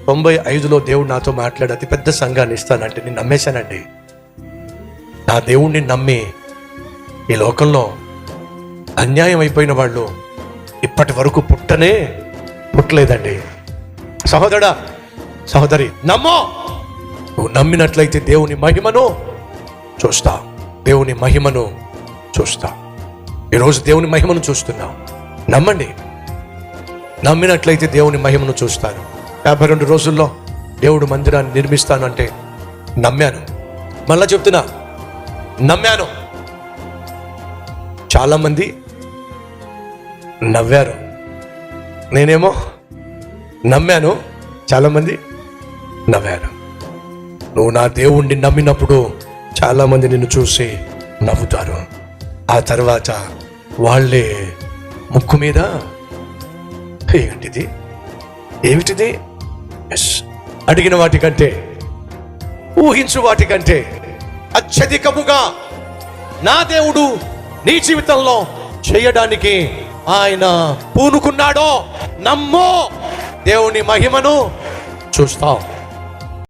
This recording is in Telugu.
95లో దేవుడు నాతో మాట్లాడి అతి పెద్ద సంఘాన్ని ఇస్తానంటే నేను నమ్మేశానండి. నా దేవుణ్ణి నమ్మి ఈ లోకంలో అన్యాయం అయిపోయిన వాళ్ళు ఇప్పటి వరకు పుట్టలేదండి. సహోదరా, సహోదరి, నమ్మో. నువ్వు నమ్మినట్లయితే దేవుని మహిమను చూస్తా. దేవుని మహిమను చూస్తా. ఈరోజు దేవుని మహిమను చూస్తున్నాం. నమ్మండి. నమ్మినట్లయితే దేవుని మహిమను చూస్తాను. 52 రోజుల్లో దేవుడు మందిరాన్ని నిర్మిస్తాను అంటే నమ్మాను. మళ్ళా చెప్తున్నా, నమ్మాను. చాలామంది నవ్వారు, నేనేమో నమ్మాను. చాలామంది నవ్వారు. నువ్వు నా దేవుణ్ణి నమ్మినప్పుడు చాలామంది నిన్ను చూసి నవ్వుతారు. ఆ తర్వాత వాళ్ళే ముక్కు మీద ఏమిటిది అడిగిన వాటికంటే, ఊహించు వాటికంటే అత్యధికముగా నా దేవుడు నీ జీవితంలో చేయడానికి ఆయన పూనుకున్నాడో నమ్మో. దేవుని మహిమను చూస్తావు.